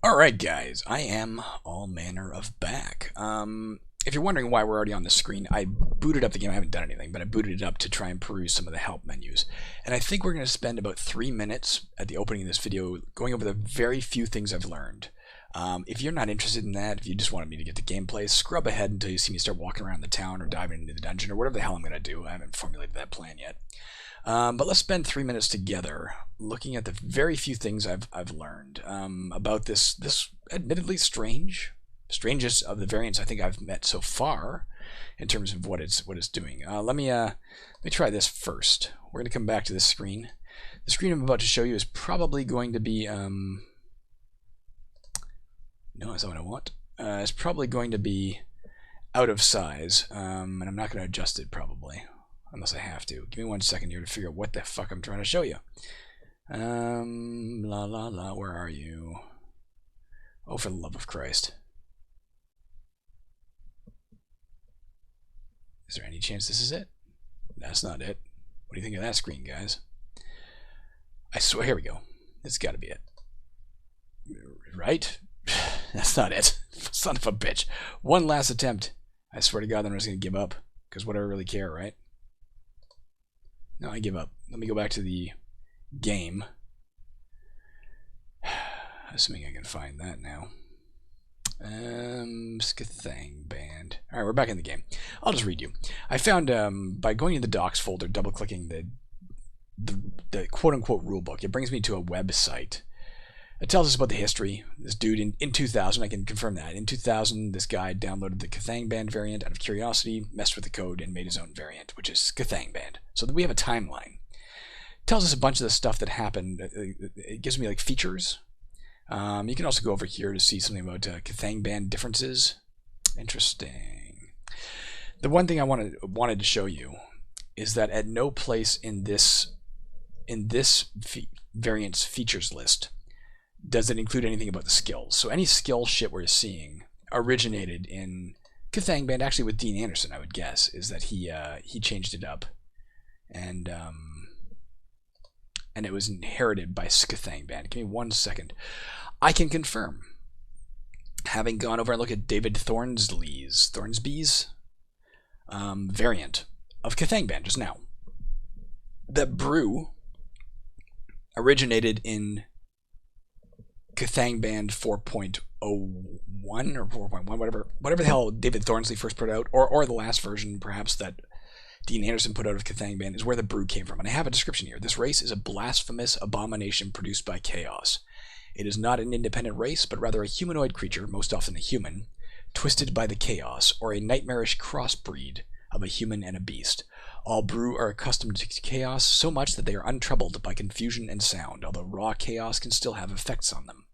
Alright guys, I am all manner of back. If you're wondering why we're already on the screen, I booted up the game. I haven't done anything, but I booted it up to try and peruse some of the help menus. And I think we're going to spend about 3 minutes at the opening of this video going over the very few things I've learned. If you're not interested in that, if you just wanted me to get to gameplay, scrub ahead until you see me start walking around the town or diving into the dungeon or whatever the hell I'm going to do. I haven't formulated that plan yet. But let's spend 3 minutes together looking at the very few things I've learned about this admittedly strangest of the variants I think I've met so far in terms of what it's doing. Let me try this first. We're going to come back to this screen. The screen I'm about to show you is probably going to be no, that's not what I want. It's probably going to be out of size, and I'm not going to adjust it probably. Unless I have to. Give me 1 second here to figure out what the fuck I'm trying to show you. Where are you? Oh, for the love of Christ. Is there any chance this is it? That's not it. What do you think of that screen, guys? I swear, here we go. It's gotta be it. Right? That's not it. Son of a bitch. One last attempt. I swear to God, then I'm just gonna give up. Because what do I really care, right? No, I give up. Let me go back to the game. Assuming I can find that now. Scythangband. Alright, we're back in the game. I'll just read you. I found, by going to the docs folder, double-clicking the quote-unquote rulebook, it brings me to a website. It tells us about the history. This dude, in 2000, I can confirm that. In 2000, this guy downloaded the Cthangband variant out of curiosity, messed with the code, and made his own variant, which is Scythangband. So we have a timeline. It tells us a bunch of the stuff that happened. It gives me, like, features. You can also go over here to see something about Cthangband differences. Interesting. The one thing I wanted to show you is that at no place in this variant's features list does it include anything about the skills. So any skill shit we're seeing originated in Cthangband, actually with Dean Anderson, I would guess, is that he changed it up, and it was inherited by Scythangband. Give me 1 second. I can confirm, having gone over and looked at David Thornsby's variant of Cthangband just now, that brew originated in Cthangband 4.01 or 4.1, whatever the hell David Thornsley first put out, or the last version perhaps that Dean Anderson put out of Cthangband, is where the brew came from. And I have a description here. This race is a blasphemous abomination produced by chaos. It is not an independent race, but rather a humanoid creature, most often a human, twisted by the chaos, or a nightmarish crossbreed of a human and a beast. All brew are accustomed to chaos so much that they are untroubled by confusion and sound, although raw chaos can still have effects on them.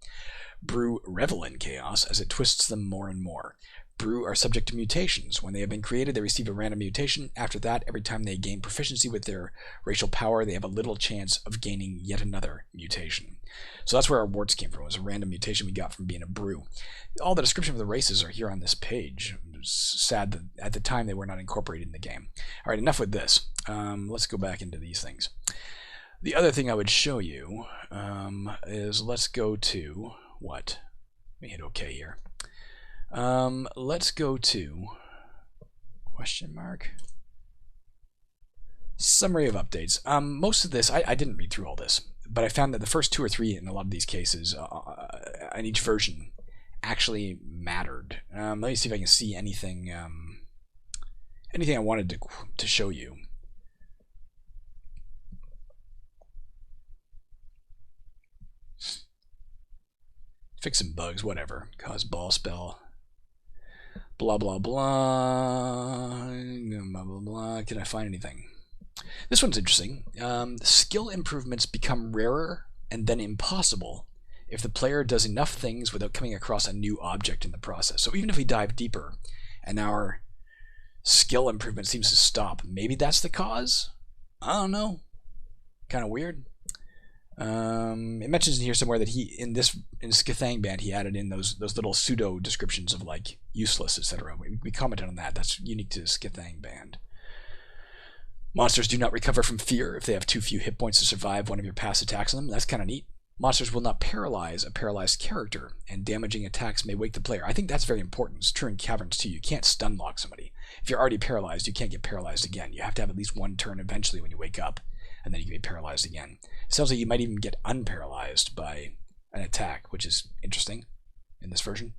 Brew revel in chaos as it twists them more and more. Brew are subject to mutations. When they have been created, they receive a random mutation. After that, every time they gain proficiency with their racial power, they have a little chance of gaining yet another mutation. So that's where our warts came from. It was a random mutation we got from being a brew. All the description of the races are here on this page. It's sad that at the time they were not incorporated in the game. All right, enough with this. Let's go back into these things. The other thing I would show you is, let's go to what? Let me hit OK here. Let's go to question mark summary of updates. Most of this I didn't read through all this, but I found that the first 2 or 3 in a lot of these cases in each version actually mattered. Let me see if I can see anything I wanted to show you. Fix some bugs, whatever. Cause ball spell. Blah blah blah. Blah blah blah. Can I find anything? This one's interesting. Skill improvements become rarer and then impossible if the player does enough things without coming across a new object in the process. So even if we dive deeper and our skill improvement seems to stop, maybe that's the cause? I don't know. Kind of weird. It mentions in here somewhere that in Cthangband he added in those little pseudo descriptions of like useless, etc. We commented on that. That's unique to Cthangband. Monsters do not recover from fear if they have too few hit points to survive one of your past attacks on them. That's kind of neat. Monsters will not paralyze a paralyzed character, and damaging attacks may wake the player. I think that's very important. It's true in Caverns too. You can't stun lock somebody. If you're already paralyzed, you can't get paralyzed again. You have to have at least one turn eventually when you wake up, and then you can be paralyzed again. It sounds like you might even get unparalyzed by an attack, which is interesting in this version.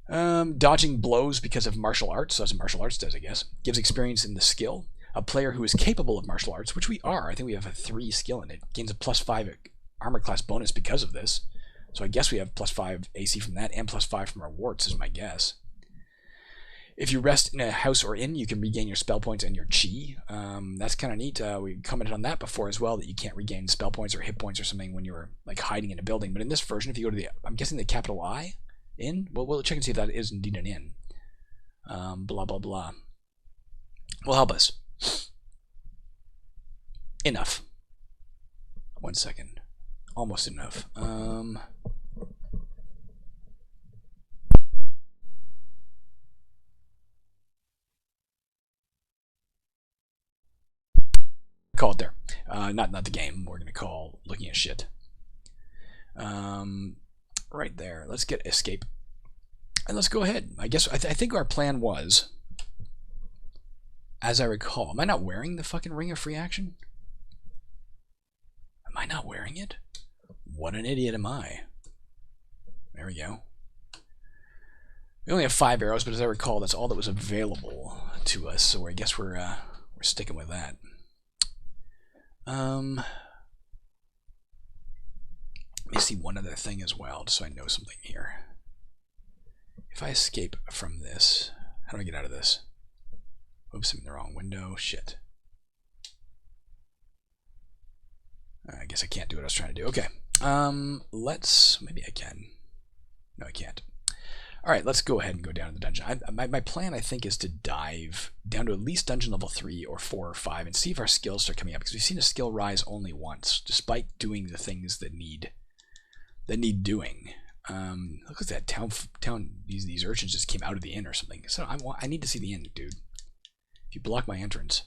Dodging blows because of martial arts, so as martial arts does, I guess, gives experience in the skill. A player who is capable of martial arts, which we are, I think we have a 3 skill in it, gains a +5 armor class bonus because of this. So I guess we have +5 AC from that, and +5 from our warts is my guess. If you rest in a house or inn, you can regain your spell points and your chi. That's kind of neat. We commented on that before as well, that you can't regain spell points or hit points or something when you're like hiding in a building. But in this version, if you go to the, I'm guessing the capital I inn. Well, we'll check and see if that is indeed an inn. Blah blah blah. Will help us. Enough. 1 second. Almost enough. Call it there. Not the game. We're gonna call looking at shit. Right there. Let's get escape, and let's go ahead. I guess I think our plan was, as I recall. Am I not wearing the fucking Ring of Free Action? Am I not wearing it? What an idiot am I? There we go. We only have 5 arrows, but as I recall, that's all that was available to us. So I guess we're sticking with that. Let me see one other thing as well, just so I know something here. If I escape from this, how do I get out of this? Oops, I'm in the wrong window. Shit. I guess I can't do what I was trying to do. Okay. Maybe I can. No, I can't. All right, let's go ahead and go down to the dungeon. My plan, I think, is to dive down to at least dungeon level 3 or 4 or 5 and see if our skills start coming up, because we've seen a skill rise only once, despite doing the things that need doing. Look at that town. These urchins just came out of the inn or something. So I need to see the inn, dude. If you block my entrance.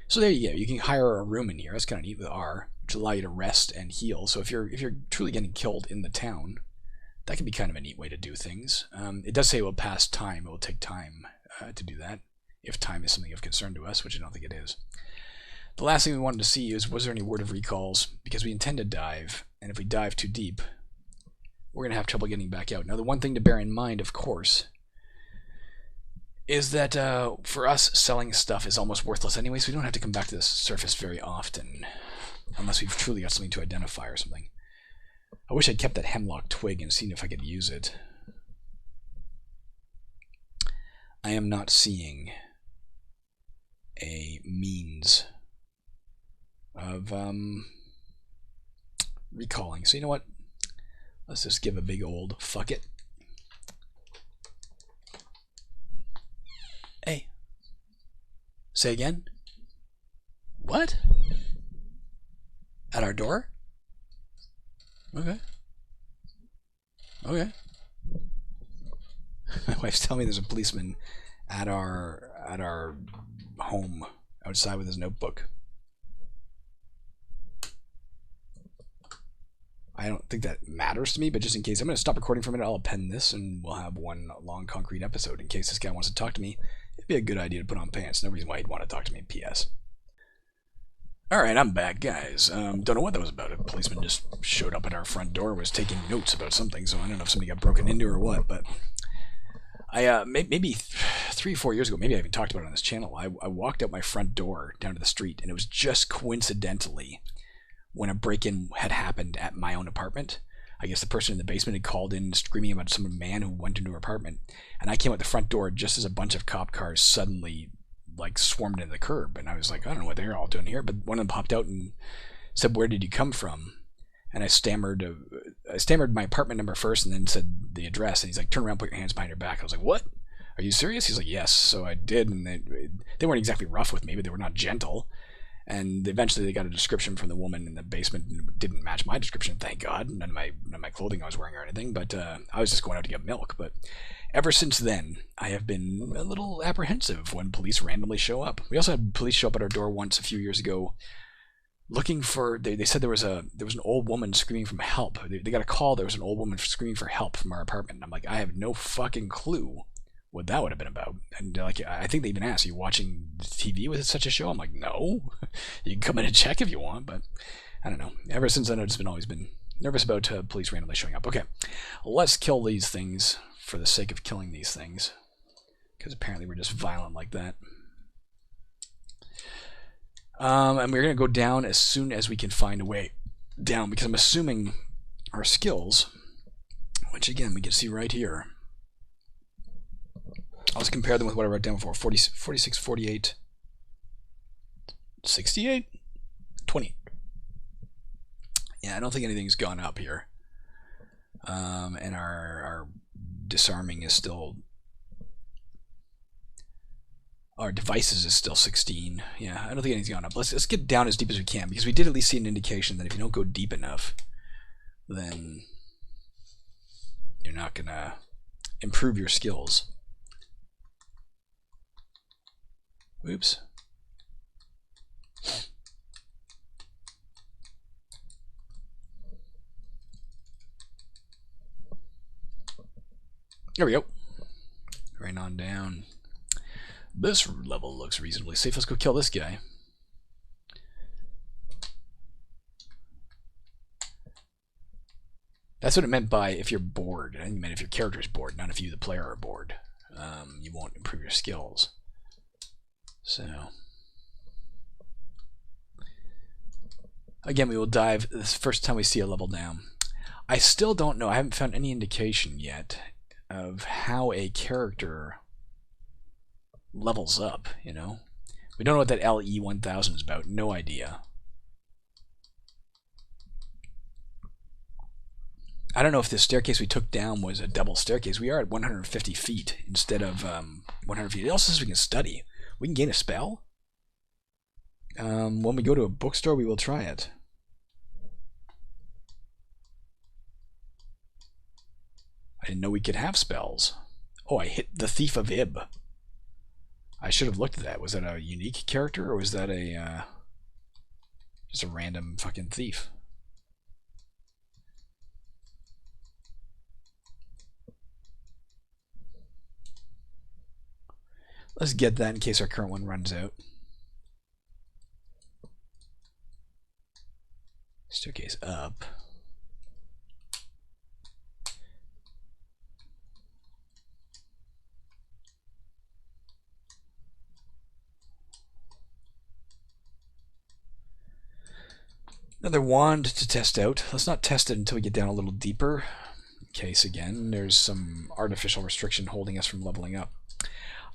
So there you go. You can hire a room in here. That's kind of neat with R, which will allow you to rest and heal. So if you're truly getting killed in the town, that can be kind of a neat way to do things. It does say it will pass time. It will take time to do that, if time is something of concern to us, which I don't think it is. The last thing we wanted to see is, was there any word of recalls? Because we intend to dive, and if we dive too deep, we're going to have trouble getting back out. Now, the one thing to bear in mind, of course, is that for us, selling stuff is almost worthless anyway, so we don't have to come back to the surface very often, unless we've truly got something to identify or something. I wish I'd kept that hemlock twig and seen if I could use it. I am not seeing a means of recalling. So you know what? Let's just give a big old fuck it. Hey. Say again? What? At our door? Okay. Okay. My wife's telling me there's a policeman at our home outside with his notebook. I don't think that matters to me, but just in case, I'm going to stop recording for a minute. I'll append this, and we'll have one long concrete episode in case this guy wants to talk to me. It'd be a good idea to put on pants. No reason why he'd want to talk to me. P.S. Alright, I'm back, guys. Don't know what that was about. A policeman just showed up at our front door, was taking notes about something, so I don't know if somebody got broken into or what, but I, maybe 3 or 4 years ago, maybe I even talked about it on this channel, I walked out my front door down to the street, and it was just coincidentally when a break-in had happened at my own apartment. I guess the person in the basement had called in screaming about some man who went into her apartment, and I came out the front door just as a bunch of cop cars suddenly like swarmed into the curb, and I was like, I don't know what they're all doing here, but one of them popped out and said, "Where did you come from?" And I stammered my apartment number first, and then said the address, and he's like, "Turn around, put your hands behind your back." I was like, "What? Are you serious?" He's like, "Yes." So I did, and they weren't exactly rough with me, but they were not gentle. And eventually they got a description from the woman in the basement, and it didn't match my description, thank God. None of my clothing I was wearing or anything, but I was just going out to get milk. But ever since then, I have been a little apprehensive when police randomly show up. We also had police show up at our door once a few years ago, looking for. They said there was an old woman screaming for help. They got a call. There was an old woman screaming for help from our apartment. And I'm like, I have no fucking clue what that would have been about. And like, I think they even asked, "Are you watching TV with such a show?" I'm like, no. You can come in and check if you want, but I don't know. Ever since then, I've just always been nervous about police randomly showing up. Okay, let's kill these things for the sake of killing these things, because apparently we're just violent like that. And we're going to go down as soon as we can find a way down, because I'm assuming our skills, which again we can see right here, I'll just compare them with what I wrote down before. 46, 48, 68, 20. Yeah, I don't think anything's gone up here. And our disarming is still... Our devices is still 16. Yeah, I don't think anything's gone up. Let's get down as deep as we can, because we did at least see an indication that if you don't go deep enough, then you're not going to improve your skills. Oops. There we go. Right on down. This level looks reasonably safe. Let's go kill this guy. That's what it meant by if you're bored. I meant if your character's bored, not if you, the player, are bored. You won't improve your skills. So, again, we will dive this first time we see a level down. I still don't know. I haven't found any indication yet of how a character levels up, you know? We don't know what that LE1000 is about. No idea. I don't know if the staircase we took down was a double staircase. We are at 150 feet instead of 100 feet. It also says we can study. We can gain a spell? When we go to a bookstore, we will try it. I didn't know we could have spells. Oh, I hit the Thief of Ib. I should have looked at that. Was that a unique character, or was that a just a random fucking thief? Let's get that in case our current one runs out. Staircase up. Another wand to test out. Let's not test it until we get down a little deeper, in case, again, there's some artificial restriction holding us from leveling up.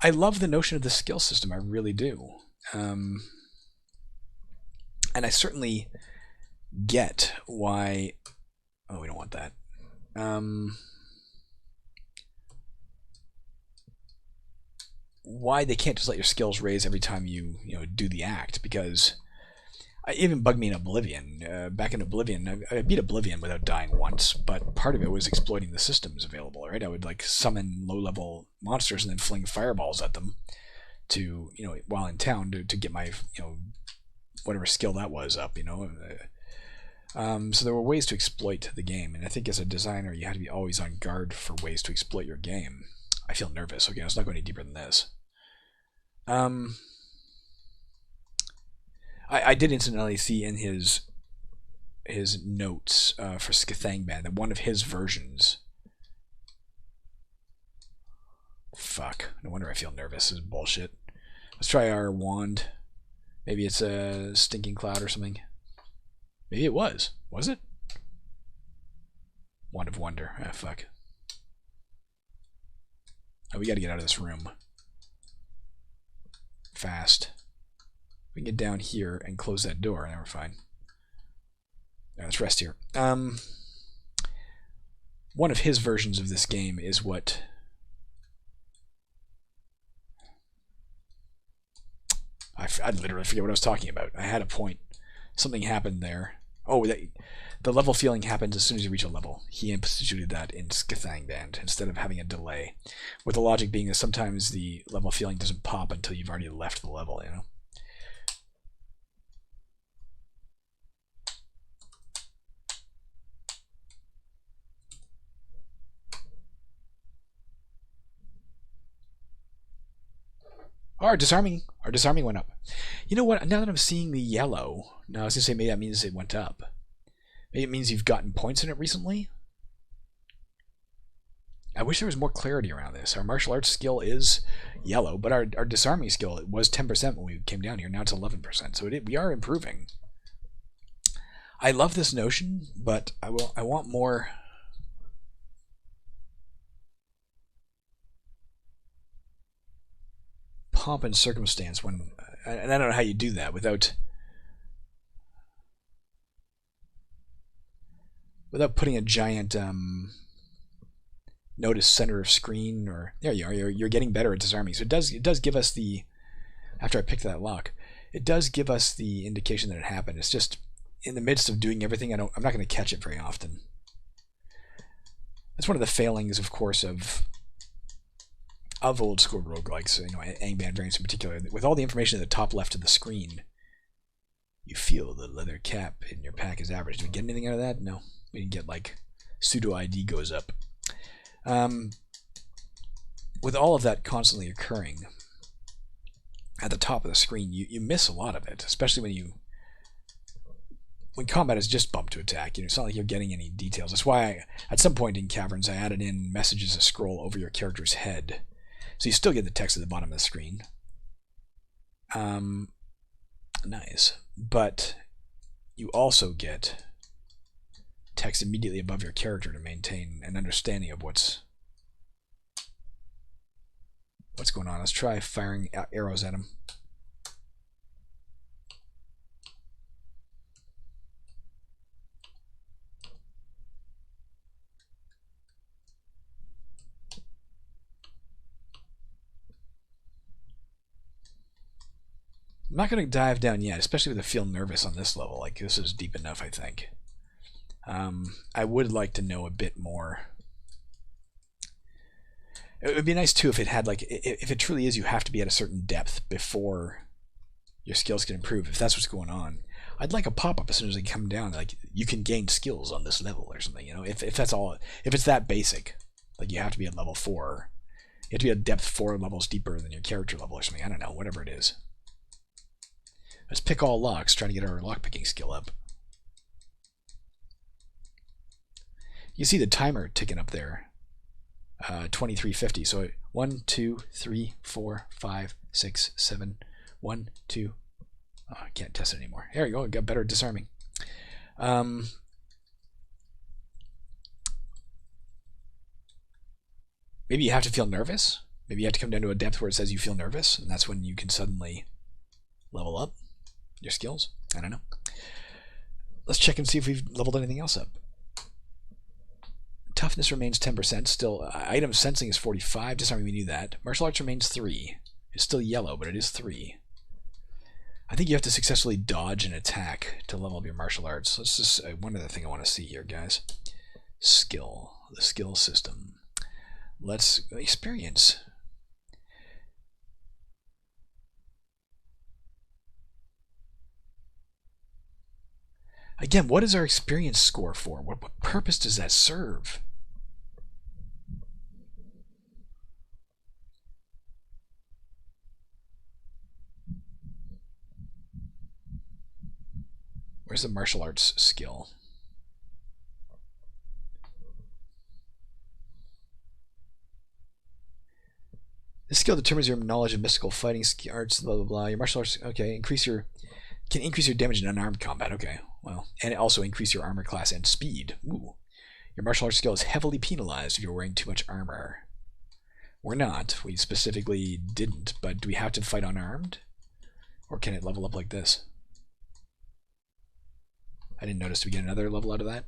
I love the notion of the skill system, I really do. And I certainly get why... Oh, we don't want that. Why they can't just let your skills raise every time you do the act, because... It even bugged me in Oblivion. Back in Oblivion, I beat Oblivion without dying once, but part of it was exploiting the systems available, right? I would like summon low-level monsters and then fling fireballs at them to, while in town to get my, whatever skill that was up, So there were ways to exploit the game, and I think as a designer, you have to be always on guard for ways to exploit your game. I feel nervous. Okay, let's not go any deeper than this. I did incidentally see in his notes for sCthangband that one of his versions... Fuck. No wonder I feel nervous. This is bullshit. Let's try our wand. Maybe it's a stinking cloud or something. Maybe it was. Was it? Wand of Wonder. Ah, fuck. Oh, we gotta get out of this room. Fast. We can get down here and close that door, and then we're fine. Right, let's rest here. One of his versions of this game is what... I literally forget what I was talking about. I had a point. Something happened there. Oh, the level feeling happens as soon as you reach a level. He instituted that in sCthangband instead of having a delay. With the logic being that sometimes the level feeling doesn't pop until you've already left the level, Our disarming went up. You know what? Now that I'm seeing the yellow, now I was gonna say maybe that means it went up. Maybe it means you've gotten points in it recently. I wish there was more clarity around this. Our martial arts skill is yellow, but our disarming skill, it was 10% when we came down here. Now it's 11%. So we are improving. I love this notion, but I want more. Pomp and circumstance when, and I don't know how you do that without putting a giant notice center of screen, or there you are. You're getting better at disarming. So it does give us the, after I picked that lock, it does give us the indication that it happened. It's just in the midst of doing everything, I'm not going to catch it very often. That's one of the failings, of course, of old school roguelikes, Angband variants in particular. With all the information at the top left of the screen, you feel the leather cap in your pack is average. Did we get anything out of that? No. We didn't get, like, pseudo ID goes up. With all of that constantly occurring at the top of the screen, you miss a lot of it, especially when combat is just bump to attack. It's not like you're getting any details. That's why at some point in Caverns I added in messages to scroll over your character's head. So you still get the text at the bottom of the screen. Nice. But you also get text immediately above your character to maintain an understanding of what's going on. Let's try firing arrows at him. I'm not going to dive down yet, especially with I feel nervous on this level. Like, this is deep enough, I think. I would like to know a bit more. It would be nice, too, if it had, like, if it truly is you have to be at a certain depth before your skills can improve, if that's what's going on. I'd like a pop-up as soon as they come down, like, you can gain skills on this level or something, if that's all, if it's that basic. Like, you have to be at level 4. You have to be at depth 4 levels deeper than your character level or something. I don't know, whatever it is. Let's pick all locks, trying to get our lockpicking skill up. You see the timer ticking up there. 2350. So 1, 2, 3, 4, 5, 6, 7. 1, 2. Oh, I can't test it anymore. There you go. I got better at disarming. Maybe you have to feel nervous. Maybe you have to come down to a depth where it says you feel nervous, and that's when you can suddenly level up your skills. I don't know. Let's check and see if we've leveled anything else up. Toughness remains 10%. Still, item sensing is 45. Disarming, we knew that. Martial arts remains 3. It's still yellow, but it is 3. I think you have to successfully dodge an attack to level up your martial arts. Let's just one other thing I want to see here, guys. Skill, the skill system. Let's experience. Again, what is our experience score for? What purpose does that serve? Where's the martial arts skill? This skill determines your knowledge of mystical fighting arts, blah blah blah. Your martial arts, okay, can increase your damage in unarmed combat. Okay, well, and also increase your armor class and speed. Ooh. Your martial arts skill is heavily penalized if you're wearing too much armor. We're not. We specifically didn't, but do we have to fight unarmed? Or can it level up like this? I didn't notice. Do we get another level out of that?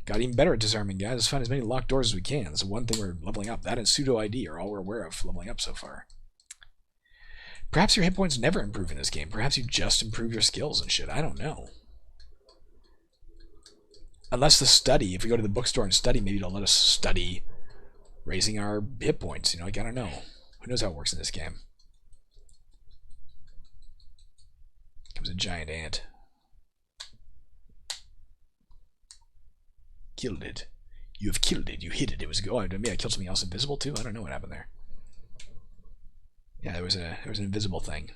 Got even better at disarming, guys. Let's find as many locked doors as we can. That's one thing we're leveling up. That and pseudo ID are all we're aware of leveling up so far. Perhaps your hit points never improve in this game. Perhaps you just improve your skills and shit. I don't know. Unless the study, if we go to the bookstore and study, maybe it'll let us study raising our hit points. Like, I don't know. Who knows how it works in this game? Comes a giant ant. Killed it. You have killed it. You hit it. It was. Oh, maybe I killed something else invisible too. I don't know what happened there. Yeah, there was an invisible thing.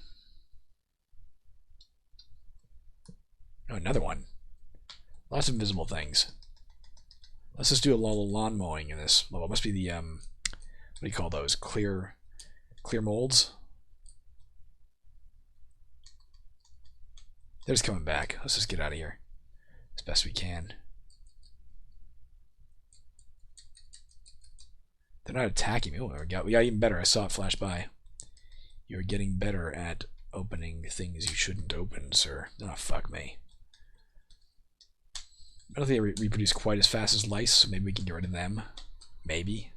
Oh, another one. Lots of invisible things. Let's just do a little lawn mowing in this level. It must be the what do you call those? Clear molds. They're just coming back. Let's just get out of here as best we can. They're not attacking me. Oh, we got even better. I saw it flash by. You're getting better at opening things you shouldn't open, sir. Oh, fuck me. I don't think they reproduce quite as fast as lice, so maybe we can get rid of them. Maybe.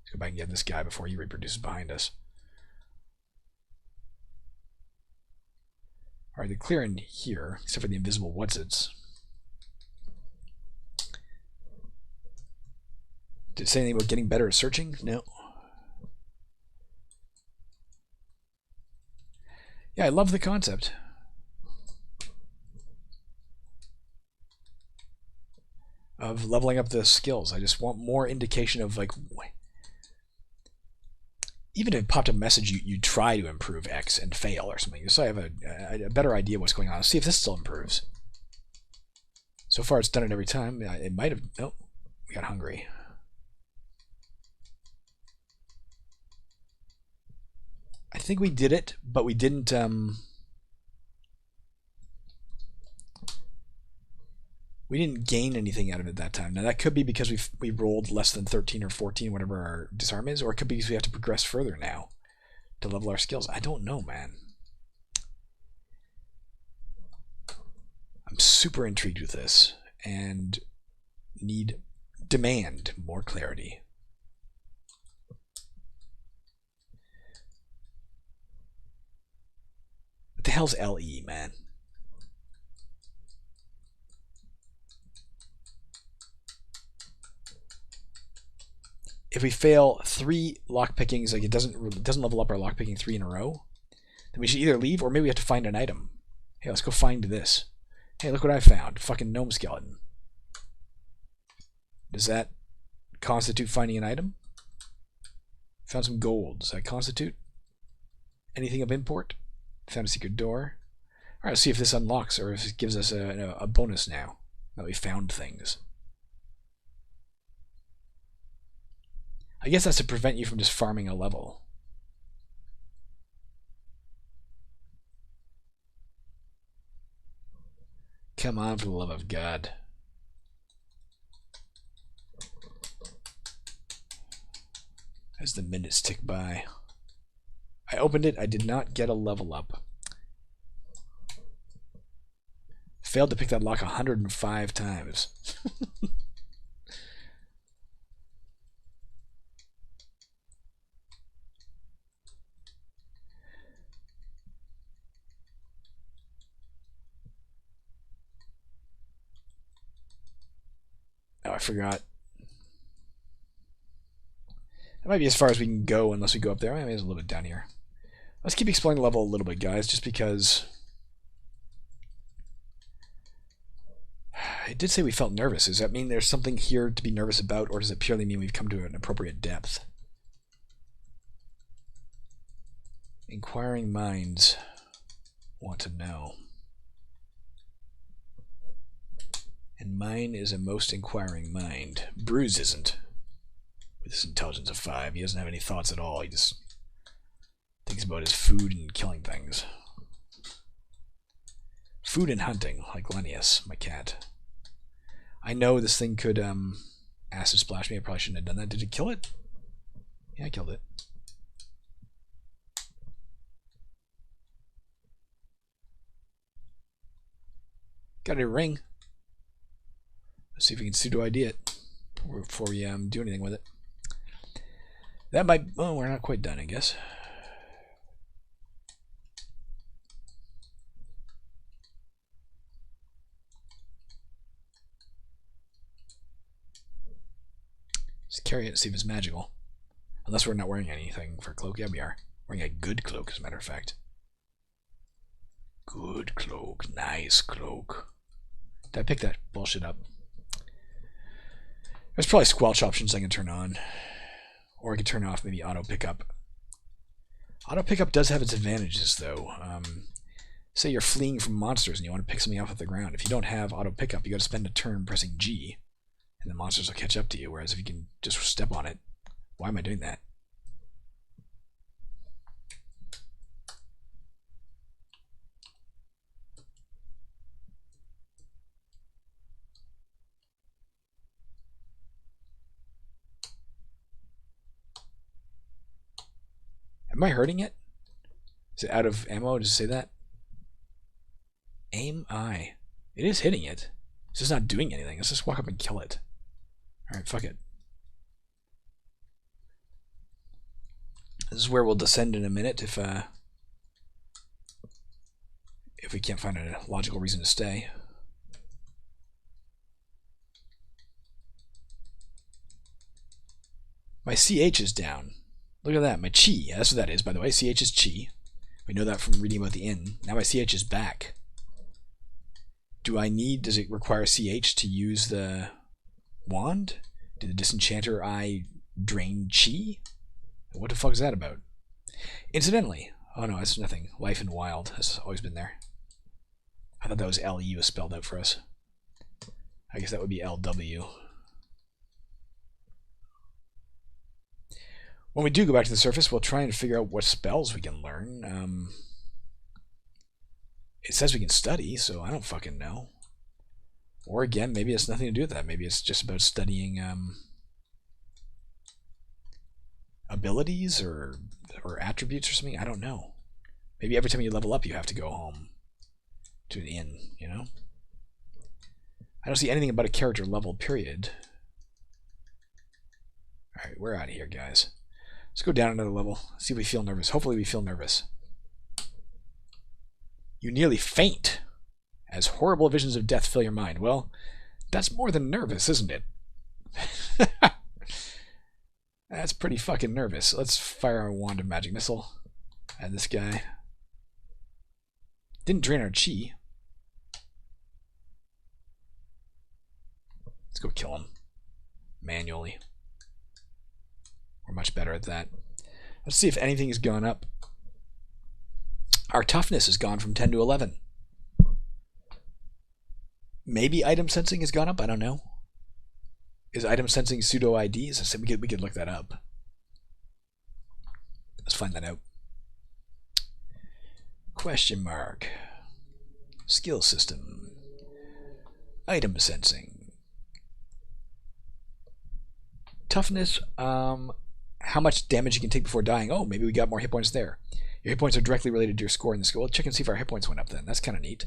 Let's go back and get this guy before he reproduces behind us. Alright, they're clearing here, except for the invisible what's-its. Did it say anything about getting better at searching? No. Yeah, I love the concept. Of leveling up the skills. I just want more indication of, like, even if it popped a message, you try to improve X and fail or something. So I have a better idea what's going on. Let's see if this still improves. So far, it's done it every time. It might have. Nope. We got hungry. I think we did it, but we didn't. We didn't gain anything out of it that time. Now that could be because we rolled less than 13 or 14, whatever our disarm is, or it could be because we have to progress further now to level our skills. I don't know, man. I'm super intrigued with this and demand more clarity. What the hell's LE, man? If we fail 3 lockpickings, like it doesn't level up our lockpicking 3 in a row, then we should either leave or maybe we have to find an item. Hey, let's go find this. Hey, look what I found. Fucking gnome skeleton. Does that constitute finding an item? Found some gold. Does that constitute anything of import? Found a secret door. Alright, let's see if this unlocks or if it gives us a bonus now that we found things. I guess that's to prevent you from just farming a level. Come on, for the love of God. As the minutes tick by. I opened it, I did not get a level up. Failed to pick that lock 105 times. Oh, I forgot. That might be as far as we can go unless we go up there. Maybe there's a little bit down here. Let's keep exploring the level a little bit, guys, just because it did say we felt nervous. Does that mean there's something here to be nervous about, or does it purely mean we've come to an appropriate depth? Inquiring minds want to know. And mine is a most inquiring mind. Bruce isn't. With his intelligence of 5, he doesn't have any thoughts at all. He just thinks about his food and killing things. Food and hunting, like Lennius, my cat. I know this thing could acid splash me. I probably shouldn't have done that. Did it kill it? Yeah, I killed it. Got a ring. Let's see if we can pseudo-ID it before we do anything with it. That might... Oh, we're not quite done, I guess. Just carry it and see if it's magical. Unless we're not wearing anything for cloak. Yeah, we are. Wearing a good cloak, as a matter of fact. Good cloak. Nice cloak. Did I pick that bullshit up? There's probably squelch options I can turn on. Or I could turn off maybe auto pickup. Auto pickup does have its advantages, though. Say you're fleeing from monsters and you want to pick something off the ground. If you don't have auto pickup, you got to spend a turn pressing G, and the monsters will catch up to you. Whereas if you can just step on it, why am I doing that? Am I hurting it? Is it out of ammo? Does it say that? Aim I. It is hitting it. It's just not doing anything. Let's just walk up and kill it. Alright, fuck it. This is where we'll descend in a minute if we can't find a logical reason to stay. My CH is down. Look at that, my chi. Yeah, that's what that is, by the way. CH is chi. We know that from reading about the inn. Now my CH is back. Does it require CH to use the wand? Did the disenchanter eye drain chi? What the fuck is that about? Incidentally, oh no, that's nothing. Life and wild has always been there. I thought that was LE was spelled out for us. I guess that would be LW. When we do go back to the surface, we'll try and figure out what spells we can learn. It says we can study, so I don't fucking know. Or again, maybe it's nothing to do with that. Maybe it's just about studying abilities or attributes or something. I don't know. Maybe every time you level up, you have to go home to an inn, you know? I don't see anything about a character level, period. Alright, we're out of here, guys. Let's go down another level. See if we feel nervous. Hopefully we feel nervous. You nearly faint as horrible visions of death fill your mind. Well, that's more than nervous, isn't it? That's pretty fucking nervous. Let's fire our wand of magic missile at this guy. Didn't drain our chi. Let's go kill him manually. We're much better at that. Let's see if anything has gone up. Our toughness has gone from 10 to 11. Maybe item sensing has gone up. I don't know. Is item sensing pseudo IDs? I said we could look that up. Let's find that out. Question mark. Skill system. Item sensing. Toughness. How much damage you can take before dying. Oh, maybe we got more hit points there. Your hit points are directly related to your score in the skill. Well, check and see if our hit points went up then. That's kind of neat.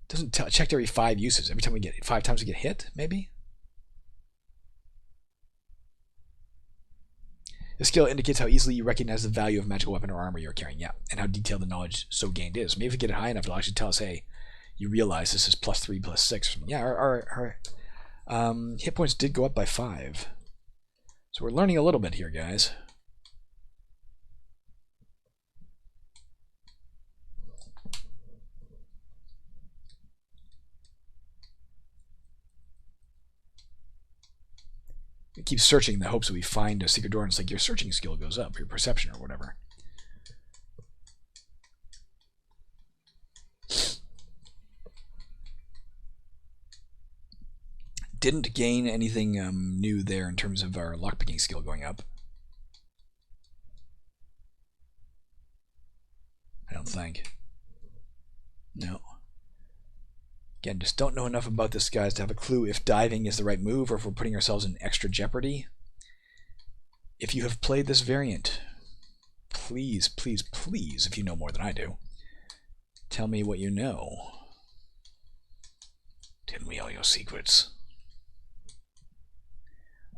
Doesn't checked every 5 uses. Every time we get 5 times we get hit, maybe? The skill indicates how easily you recognize the value of magical weapon or armor you're carrying, yeah, and how detailed the knowledge so gained is. Maybe if we get it high enough, it'll actually tell us, hey, you realize this is +3, +6. Or something. Yeah, our hit points did go up by 5. So we're learning a little bit here, guys. We keep searching in the hopes that we find a secret door, and it's like your searching skill goes up, your perception or whatever. Didn't gain anything new there in terms of our lockpicking skill going up. I don't think. No. Again, just don't know enough about this, guys, to have a clue if diving is the right move or if we're putting ourselves in extra jeopardy. If you have played this variant, please, please, please, if you know more than I do, tell me what you know. Tell me all your secrets.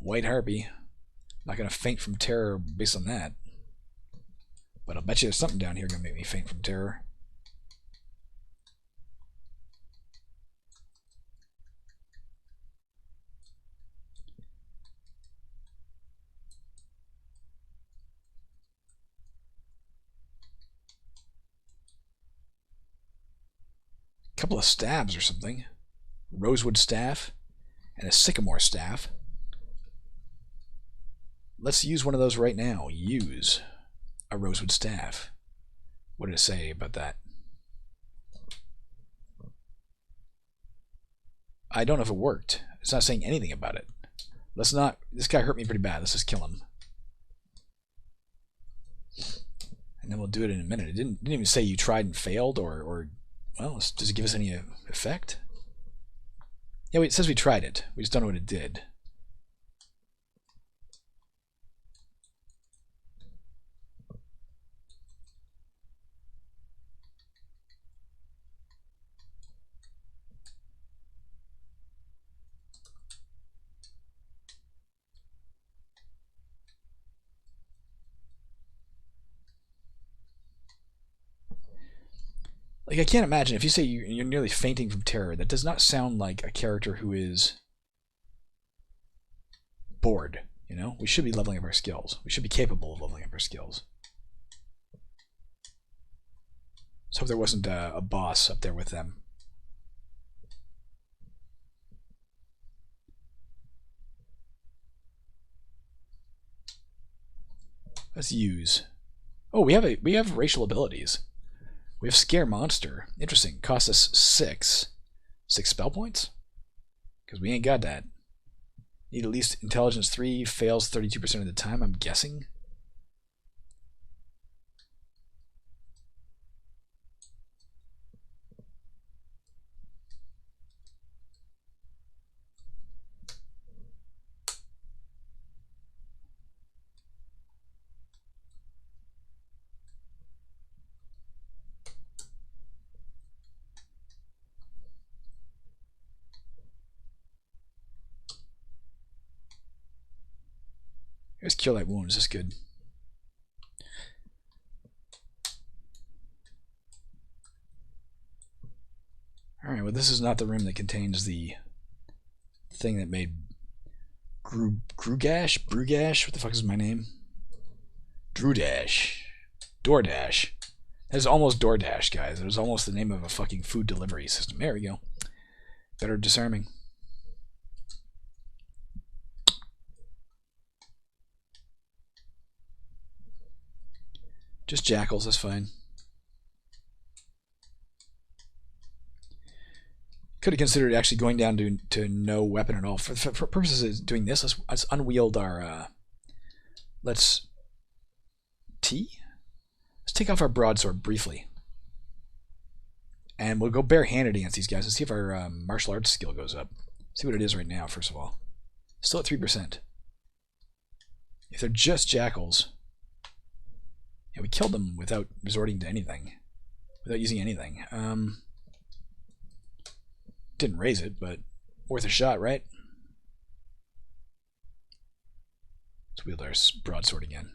White Harpy. Not going to faint from terror based on that. But I'll bet you there's something down here going to make me faint from terror. Couple of stabs or something. Rosewood staff and a sycamore staff. Let's use one of those right now. Use a rosewood staff. What did it say about that? I don't know if it worked. It's not saying anything about it. Let's not... This guy hurt me pretty bad. Let's just kill him. And then we'll do it in a minute. It didn't even say you tried and failed or well, does it give us any effect? Yeah, it says we tried it. We just don't know what it did. Like, I can't imagine, if you say you're nearly fainting from terror, that does not sound like a character who is bored, you know? We should be leveling up our skills. We should be capable of leveling up our skills. Let's hope there wasn't a boss up there with them. Let's use... Oh, we have racial abilities. We have Scare Monster. Interesting. Costs us 6 spell points? Because we ain't got that. Need at least Intelligence 3. Fails 32% of the time, I'm guessing. Here's Cure Light Wounds. This is good. Alright, well, this is not the room that contains the thing that made Grugash? Brugash? What the fuck is my name? Doordash. Doordash. That is almost Doordash, guys. It was almost the name of a fucking food delivery system. There we go. Better disarming. Just jackals, that's fine. Could have considered actually going down to no weapon at all. For purposes of doing this, let's unwield our... Let's take off our broadsword briefly. And we'll go barehanded against these guys and see if our martial arts skill goes up. See what it is right now, first of all. Still at 3%. If they're just jackals... Yeah, we killed them without resorting to anything. Without using anything. Didn't raise it, but worth a shot, right? Let's wield our broadsword again.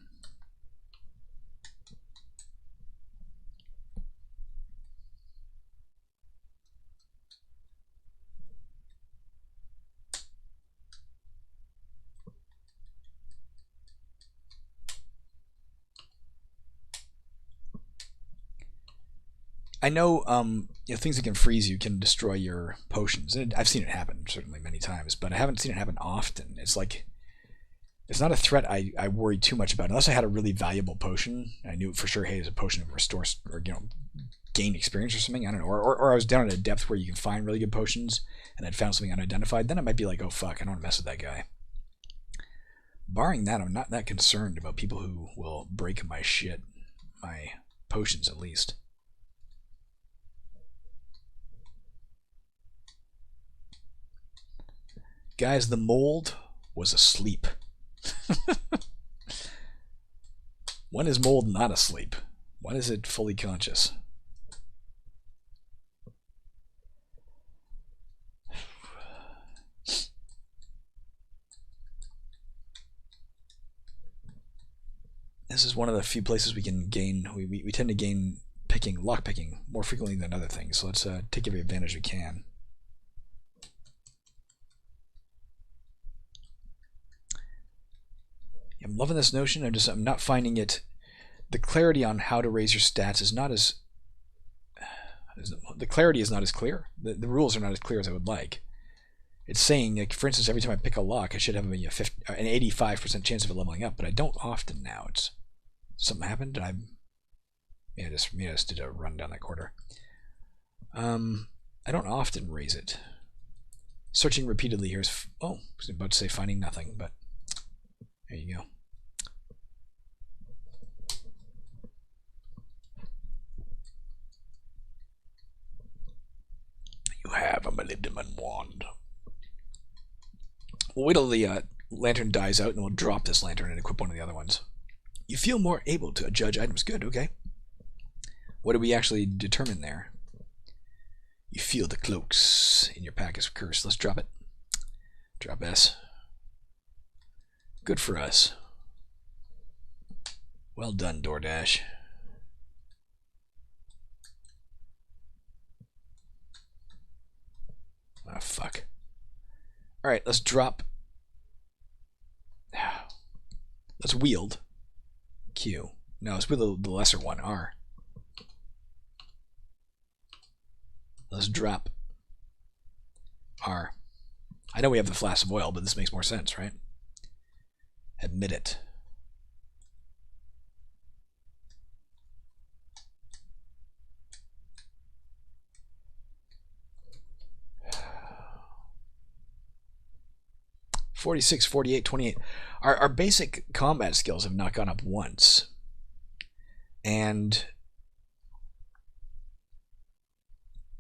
I know, things that can freeze you can destroy your potions. And I've seen it happen, certainly, many times, but I haven't seen it happen often. It's like, it's not a threat I worry too much about. Unless I had a really valuable potion, I knew for sure, hey, it's a potion of restore, or, gain experience or something, I don't know. Or I was down at a depth where you can find really good potions, and I'd found something unidentified, then I might be like, oh fuck, I don't want to mess with that guy. Barring that, I'm not that concerned about people who will break my shit. My potions, at least. Guys, the mold was asleep. When is mold not asleep? When is it fully conscious? This is one of the few places we can gain. We tend to gain lock picking more frequently than other things. So let's take every advantage we can. I'm loving this notion. I'm not finding it. The clarity on how to raise your stats is not as. The clarity is not as clear. The rules are not as clear as I would like. It's saying, like, for instance, every time I pick a lock, I should have an 85% chance of it leveling up, but I don't often now. It's something happened. Did I just did a run down that quarter. I don't often raise it. Searching repeatedly here is... Oh, I was about to say finding nothing, but there you go. You have a molybdenum wand. We'll wait till the lantern dies out, and we'll drop this lantern and equip one of the other ones. You feel more able to judge items. Good, okay. What did we actually determine there? You feel the cloaks in your pack is cursed. Let's drop it. Drop S. Good for us. Well done, Doordash. Ah, fuck. Alright, let's drop. Let's wield Q. No, let's wield the lesser one, R. Let's drop R. I know we have the flask of oil, but this makes more sense, right? Admit it. $46, $48, $28. Our basic combat skills have not gone up once. And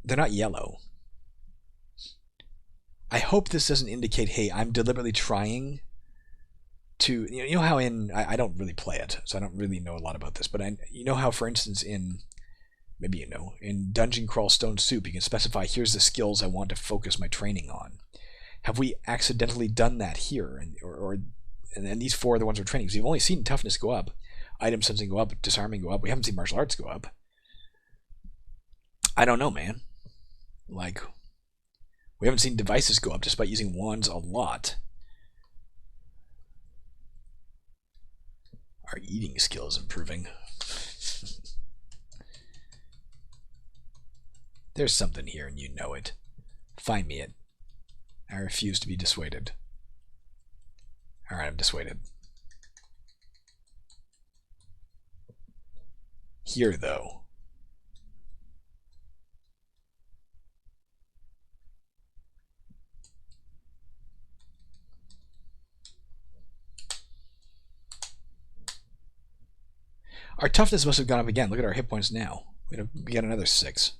they're not yellow. I hope this doesn't indicate, hey, I'm deliberately trying to... You know how in... I don't really play it, so I don't really know a lot about this, but you know how, for instance, in... Maybe you know, in Dungeon Crawl Stone Soup, you can specify, here's the skills I want to focus my training on. Have we accidentally done that here? And these four are the ones we're training. So you've only seen toughness go up, item sensing go up, disarming go up. We haven't seen martial arts go up. I don't know, man. Like, we haven't seen devices go up despite using wands a lot. Our eating skill is improving. There's something here and you know it. Find me it. I refuse to be dissuaded. Alright, I'm dissuaded. Here, though. Our toughness must have gone up again. Look at our hit points now. We got another 6.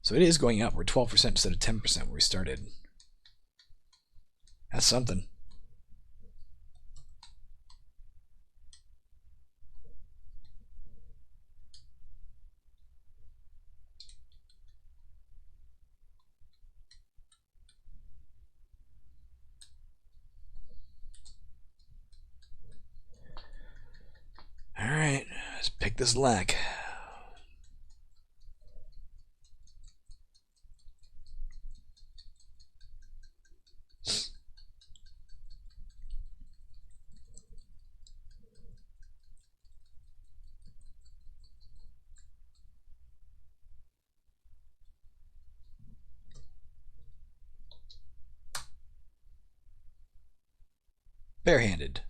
So it is going up. We're 12% instead of 10% where we started. That's something. Alright, let's pick this lack. Barehanded.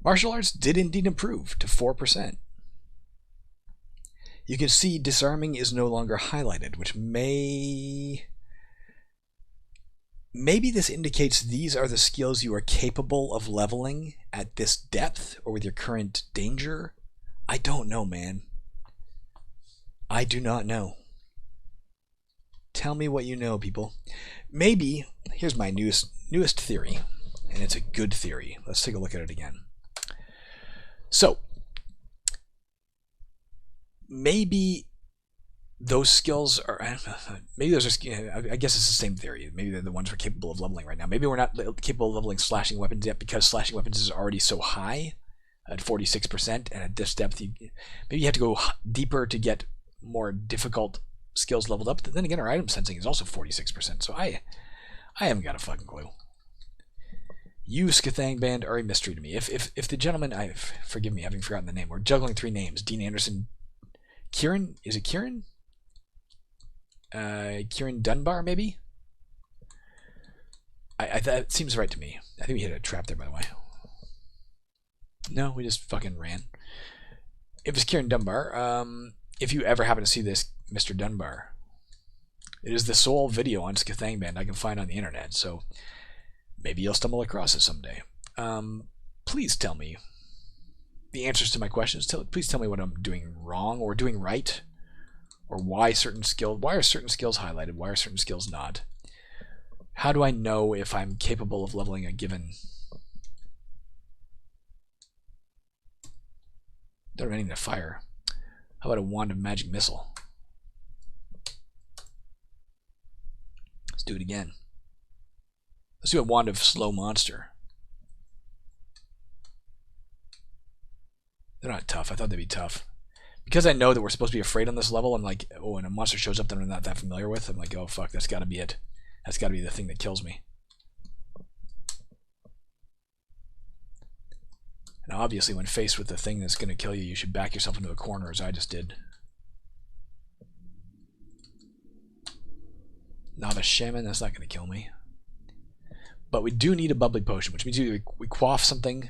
Martial arts did indeed improve to 4%. You can see disarming is no longer highlighted, which maybe this indicates these are the skills you are capable of leveling at this depth or with your current danger. I don't know, man. I do not know. Tell me what you know, people. Maybe, here's my newest theory, and it's a good theory. Let's take a look at it again. So, maybe those skills are, maybe those are, I guess it's the same theory. Maybe they're the ones we're capable of leveling right now. Maybe we're not capable of leveling slashing weapons yet because slashing weapons is already so high. at 46%, and at this depth, maybe you have to go deeper to get more difficult skills leveled up. Then again, our item sensing is also 46%, so I haven't got a fucking clue. You, sCthangband, are a mystery to me. If the gentleman, forgive me, having forgotten the name, we're juggling 3 names. Dean Anderson, Kieran, is it Kieran? Kieran Dunbar, maybe? That seems right to me. I think we hit a trap there, by the way. No, we just fucking ran. If it's Kieran Dunbar, if you ever happen to see this, Mr. Dunbar, it is the sole video on sCthangband I can find on the internet, so maybe you'll stumble across it someday. Please tell me the answers to my questions. Please tell me what I'm doing wrong or doing right, or why are certain skills highlighted, why are certain skills not. How do I know if I'm capable of leveling a given... Don't have anything to fire. How about a wand of magic missile? Let's do it again. Let's do a wand of slow monster. They're not tough. I thought they'd be tough. Because I know that we're supposed to be afraid on this level, I'm like, oh, and a monster shows up that I'm not that familiar with, I'm like, oh fuck, that's gotta be it. That's gotta be the thing that kills me. And obviously when faced with the thing that's gonna kill you, you should back yourself into a corner as I just did. Novice Shaman, that's not gonna kill me. But we do need a bubbly potion, which means either we quaff something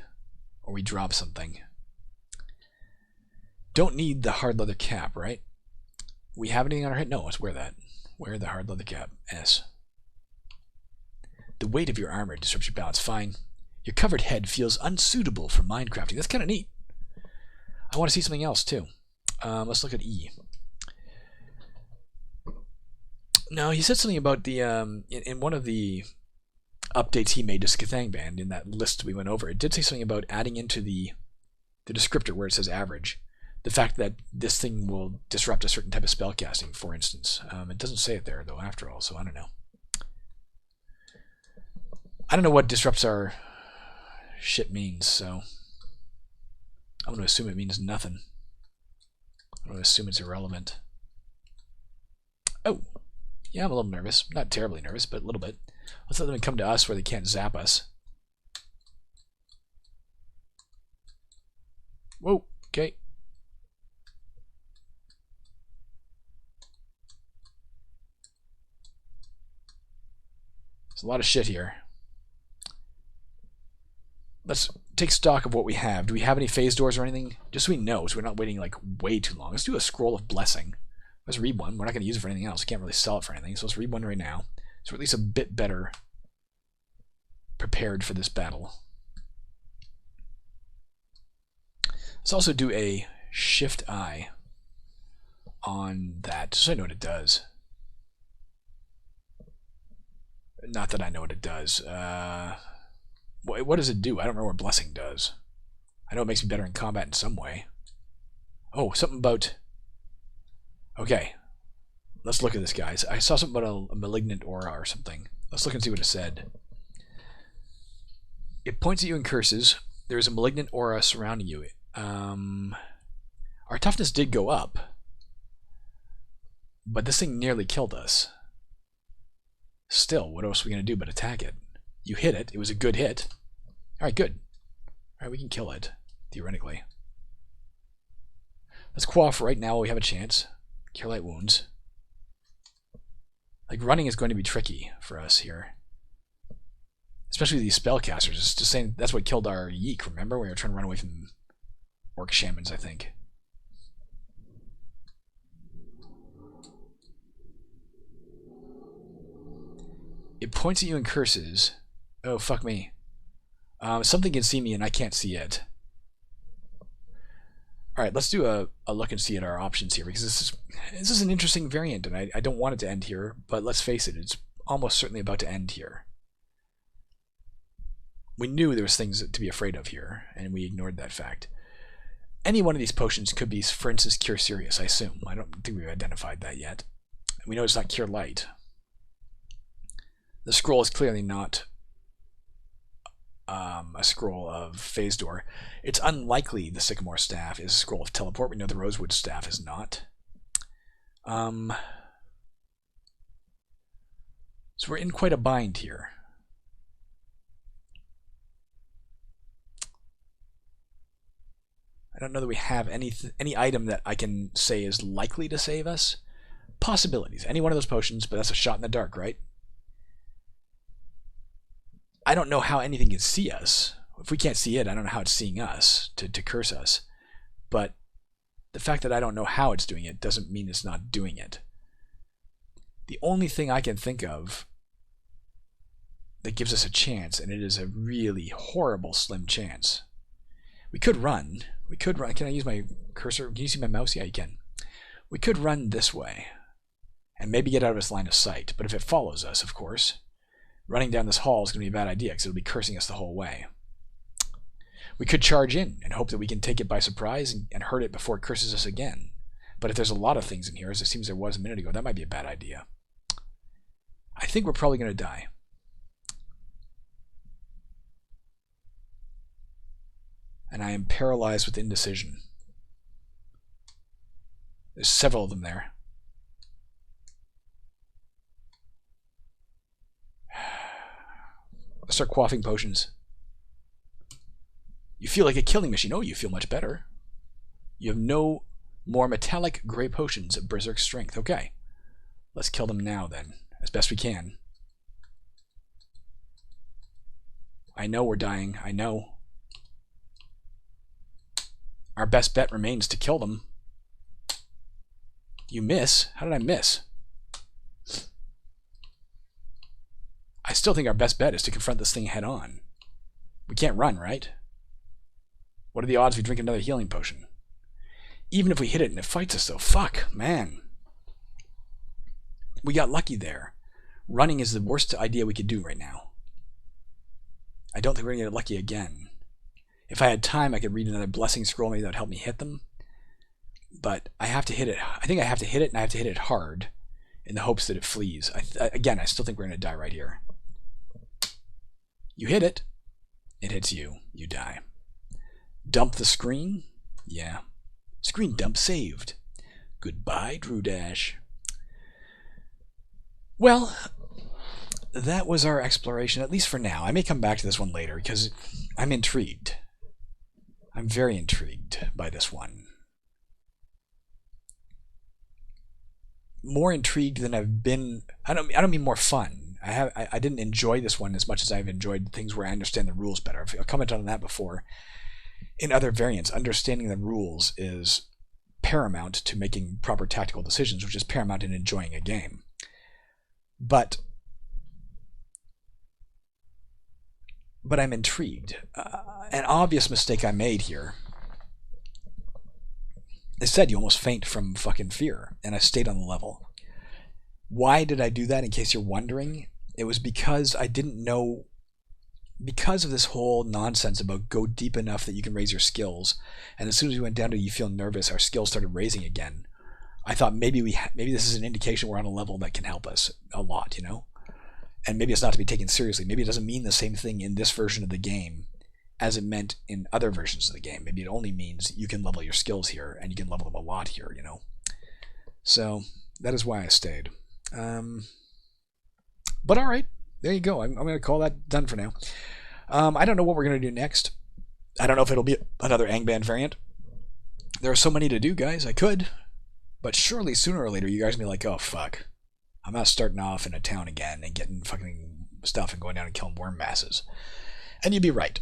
or we drop something. Don't need the hard leather cap, right? We have anything on our head? No, let's wear that. Wear the hard leather cap. S. The weight of your armor disrupts your balance. Fine. Your covered head feels unsuitable for minecrafting. That's kind of neat. I want to see something else, too. Let's look at E. No, he said something about the... in one of the updates he made to sCthangband, in that list we went over, it did say something about adding into the descriptor where it says average. The fact that this thing will disrupt a certain type of spellcasting, for instance. It doesn't say it there, though, after all, so I don't know. I don't know what disrupts our shit means, so I'm going to assume it means nothing. I'm going to assume it's irrelevant. Oh, yeah, I'm a little nervous. Not terribly nervous, but a little bit. Let's let them come to us where they can't zap us. Whoa, okay. There's a lot of shit here. Let's take stock of what we have. Do we have any phase doors or anything? Just so we know, so we're not waiting like way too long. Let's do a scroll of blessing. Let's read one. We're not going to use it for anything else. We can't really sell it for anything, so let's read one right now. So we're at least a bit better prepared for this battle. Let's also do a Shift I on that, just so I know what it does. Not that I know what it does. What does it do? I don't remember what blessing does. I know it makes me better in combat in some way. Oh, something about... Okay. Let's look at this, guys. I saw something about a malignant aura or something. Let's look and see what it said. It points at you and curses. There is a malignant aura surrounding you. Our toughness did go up. But this thing nearly killed us. Still, what else are we going to do but attack it? You hit it. It was a good hit. Alright, good. Alright, we can kill it, theoretically. Let's quaff right now while we have a chance. Cure light wounds. Like, running is going to be tricky for us here. Especially these spellcasters. It's just saying that's what killed our Yeek, remember? We were trying to run away from orc shamans, I think. It points at you and curses. Oh, fuck me. Something can see me and I can't see it. Alright, let's do a look and see at our options here, because this is an interesting variant, and I don't want it to end here, but let's face it, it's almost certainly about to end here. We knew there was things to be afraid of here, and we ignored that fact. Any one of these potions could be, for instance, Cure Serious, I assume. I don't think we've identified that yet. We know it's not Cure Light. The scroll is clearly not a scroll of Phase Door. It's unlikely the Sycamore Staff is a scroll of Teleport. We know the Rosewood Staff is not. So we're in quite a bind here. I don't know that we have any item that I can say is likely to save us. Possibilities. Any one of those potions, but that's a shot in the dark, right? I don't know how anything can see us. If we can't see it, I don't know how it's seeing us to curse us. But the fact that I don't know how it's doing it doesn't mean it's not doing it. The only thing I can think of that gives us a chance, and it is a really horrible slim chance. We could run. We could run. Can I use my cursor? Can you see my mouse? Yeah, you can. We could run this way and maybe get out of its line of sight. But if it follows us, of course, running down this hall is going to be a bad idea because it'll be cursing us the whole way. We could charge in and hope that we can take it by surprise and hurt it before it curses us again. But if there's a lot of things in here, as it seems there was a minute ago, that might be a bad idea. I think we're probably going to die. And I am paralyzed with indecision. There's several of them there. Let's start quaffing potions. You feel like a killing machine. Oh, you feel much better. You have no more metallic gray potions of berserk strength. Okay. Let's kill them now then, as best we can. I know we're dying. I know. Our best bet remains to kill them. You miss? How did I miss? I still think our best bet is to confront this thing head on. We can't run, right? What are the odds we drink another healing potion? Even if we hit it and it fights us, though. Fuck, man. We got lucky there. Running is the worst idea we could do right now. I don't think we're going to get lucky again. If I had time, I could read another blessing scroll. Maybe that would help me hit them. But I have to hit it. I think I have to hit it, and I have to hit it hard in the hopes that it flees. Again, I still think we're going to die right here. You hit it. It hits you. You die. Dump the screen? Yeah. Screen dump saved. Goodbye, Doordash. Well, that was our exploration, at least for now. I may come back to this one later, because I'm intrigued. I'm very intrigued by this one. More intrigued than I've been. I don't mean more fun. I didn't enjoy this one as much as I've enjoyed things where I understand the rules better. I've commented on that before. In other variants, understanding the rules is paramount to making proper tactical decisions, which is paramount in enjoying a game. But I'm intrigued. An obvious mistake I made here. It said you almost faint from fucking fear, and I stayed on the level. Why did I do that, in case you're wondering? It was because I didn't know, because of this whole nonsense about go deep enough that you can raise your skills, and as soon as we went down to you feel nervous, our skills started raising again. I thought maybe this is an indication we're on a level that can help us a lot, you know? And maybe it's not to be taken seriously. Maybe it doesn't mean the same thing in this version of the game as it meant in other versions of the game. Maybe it only means you can level your skills here, and you can level them a lot here, you know? So, that is why I stayed. But alright, there you go. I'm going to call that done for now. I don't know what we're going to do next. I don't know if it'll be another Cthangband variant. There are so many to do, guys. I could. But surely, sooner or later, you guys will be like, oh, fuck. I'm not starting off in a town again and getting fucking stuff and going down and killing worm masses. And you'd be right.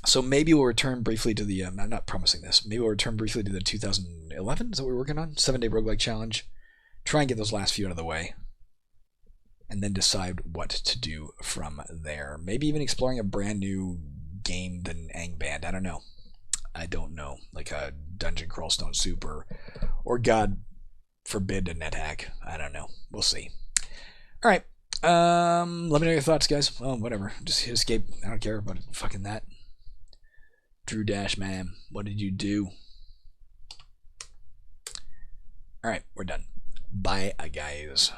So maybe we'll return briefly to the... I'm not promising this. Maybe we'll return briefly to the 2011? Is that what we're working on? 7-day roguelike challenge. Try and get those last few out of the way. And then decide what to do from there. Maybe even exploring a brand new game than Cthangband. I don't know. I don't know. Like a dungeon crawl stone soup or God forbid a net hack. I don't know. We'll see. Alright. Let me know your thoughts, guys. Oh, whatever. Just hit escape. I don't care about fucking that. Doordash, man. What did you do? Alright, we're done. Bye, guys.